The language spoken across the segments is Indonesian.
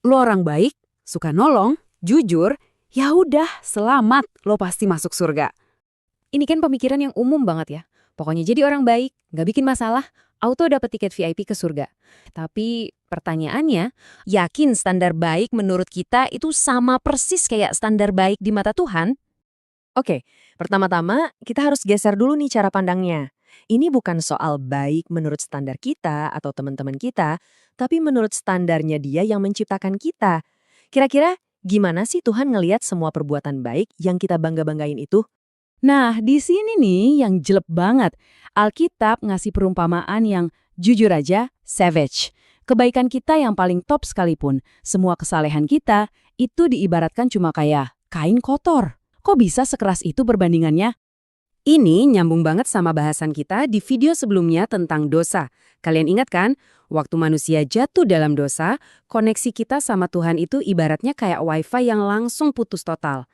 lo orang baik, suka nolong, jujur, ya udah, selamat, lo pasti masuk surga. Ini kan pemikiran yang umum banget ya. Pokoknya jadi orang baik, nggak bikin masalah, auto dapat tiket VIP ke surga. Tapi pertanyaannya, yakin standar baik menurut kita itu sama persis kayak standar baik di mata Tuhan? Oke, pertama-tama kita harus geser dulu nih cara pandangnya. Ini bukan soal baik menurut standar kita atau teman-teman kita, tapi menurut standarnya Dia yang menciptakan kita. Kira-kira gimana sih Tuhan ngelihat semua perbuatan baik yang kita bangga-banggain itu? Nah, di sini nih yang jelek banget. Alkitab ngasih perumpamaan yang jujur aja, savage. Kebaikan kita yang paling top sekalipun, semua kesalehan kita, itu diibaratkan cuma kayak kain kotor. Kok bisa sekeras itu perbandingannya? Ini nyambung banget sama bahasan kita di video sebelumnya tentang dosa. Kalian ingat kan? Waktu manusia jatuh dalam dosa, koneksi kita sama Tuhan itu ibaratnya kayak wifi yang langsung putus total.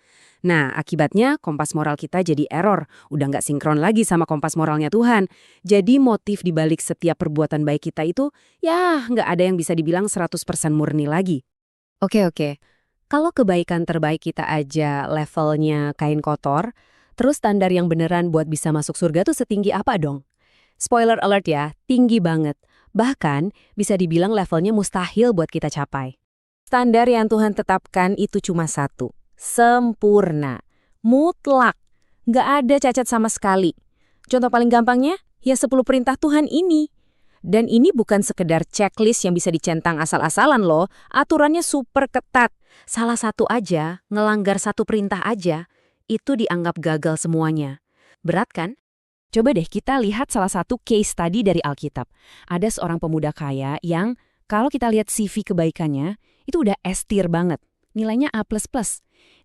Nah, akibatnya kompas moral kita jadi error. Udah nggak sinkron lagi sama kompas moralnya Tuhan. Jadi motif dibalik setiap perbuatan baik kita itu, ya nggak ada yang bisa dibilang 100% murni lagi. Oke. Kalau kebaikan terbaik kita aja levelnya kain kotor, terus standar yang beneran buat bisa masuk surga tuh setinggi apa dong? Spoiler alert ya, tinggi banget. Bahkan bisa dibilang levelnya mustahil buat kita capai. Standar yang Tuhan tetapkan itu cuma satu, sempurna, mutlak, nggak ada cacat sama sekali. Contoh paling gampangnya, ya 10 perintah Tuhan ini. Dan ini bukan sekedar checklist yang bisa dicentang asal-asalan loh, aturannya super ketat. Salah satu aja, ngelanggar satu perintah aja, itu dianggap gagal semuanya. Berat kan? Coba deh kita lihat salah satu case study dari Alkitab. Ada seorang pemuda kaya yang kalau kita lihat CV kebaikannya, itu udah S tier banget. Nilainya A++.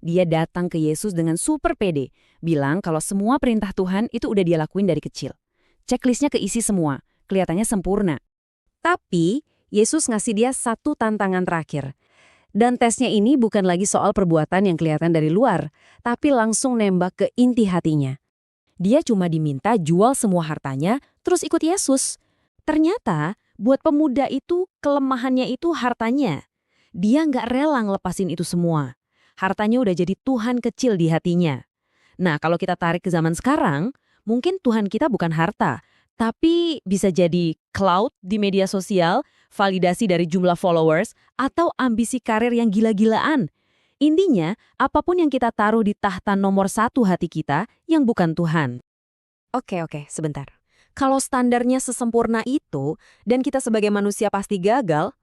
Dia datang ke Yesus dengan super pede, bilang kalau semua perintah Tuhan itu udah dia lakuin dari kecil. Checklistnya keisi semua, kelihatannya sempurna. Tapi Yesus ngasih dia satu tantangan terakhir. Dan tesnya ini bukan lagi soal perbuatan yang kelihatan dari luar, tapi langsung nembak ke inti hatinya. Dia cuma diminta jual semua hartanya, terus ikut Yesus. Ternyata, buat pemuda itu, kelemahannya itu hartanya. Dia nggak rela ngelepasin itu semua. Hartanya udah jadi Tuhan kecil di hatinya. Nah, kalau kita tarik ke zaman sekarang, mungkin Tuhan kita bukan harta, tapi bisa jadi clout di media sosial, validasi dari jumlah followers, atau ambisi karir yang gila-gilaan. Intinya, apapun yang kita taruh di tahta nomor 1 hati kita yang bukan Tuhan. Oke, sebentar. Kalau standarnya sesempurna itu, dan kita sebagai manusia pasti gagal,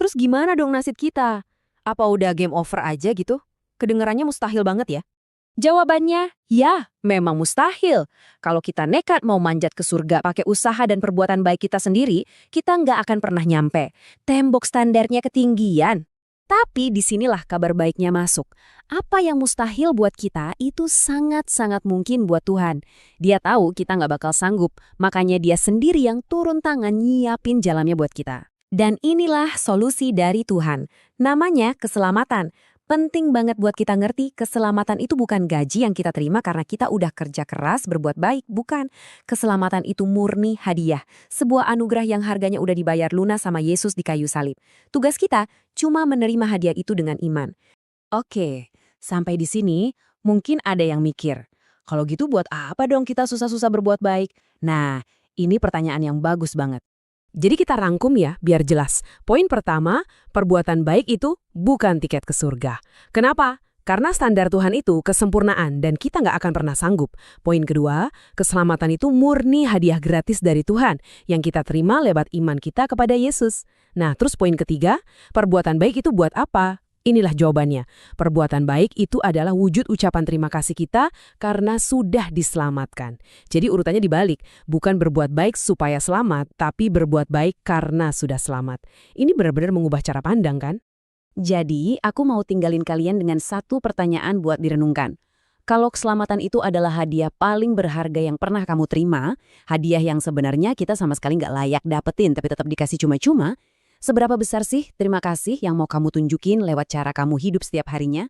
terus gimana dong nasib kita? Apa udah game over aja gitu? Kedengarannya mustahil banget ya? Jawabannya, ya, memang mustahil. Kalau kita nekat mau manjat ke surga pakai usaha dan perbuatan baik kita sendiri, kita nggak akan pernah nyampe. Tembok standarnya ketinggian. Tapi disinilah kabar baiknya masuk. Apa yang mustahil buat kita itu sangat-sangat mungkin buat Tuhan. Dia tahu kita nggak bakal sanggup, makanya Dia sendiri yang turun tangan nyiapin jalannya buat kita. Dan inilah solusi dari Tuhan. Namanya keselamatan. Penting banget buat kita ngerti, keselamatan itu bukan gaji yang kita terima karena kita udah kerja keras berbuat baik, bukan. Keselamatan itu murni hadiah, sebuah anugerah yang harganya udah dibayar lunas sama Yesus di kayu salib. Tugas kita cuma menerima hadiah itu dengan iman. Oke, sampai di sini mungkin ada yang mikir, kalau gitu buat apa dong kita susah-susah berbuat baik? Nah, ini pertanyaan yang bagus banget. Jadi kita rangkum ya, biar jelas. Poin pertama, perbuatan baik itu bukan tiket ke surga. Kenapa? Karena standar Tuhan itu kesempurnaan dan kita nggak akan pernah sanggup. Poin kedua, keselamatan itu murni hadiah gratis dari Tuhan yang kita terima lewat iman kita kepada Yesus. Nah, terus poin ketiga, perbuatan baik itu buat apa? Inilah jawabannya. Perbuatan baik itu adalah wujud ucapan terima kasih kita karena sudah diselamatkan. Jadi urutannya dibalik. Bukan berbuat baik supaya selamat, tapi berbuat baik karena sudah selamat. Ini benar-benar mengubah cara pandang kan? Jadi, aku mau tinggalin kalian dengan satu pertanyaan buat direnungkan. Kalau keselamatan itu adalah hadiah paling berharga yang pernah kamu terima, hadiah yang sebenarnya kita sama sekali nggak layak dapetin tapi tetap dikasih cuma-cuma, seberapa besar sih terima kasih yang mau kamu tunjukin lewat cara kamu hidup setiap harinya?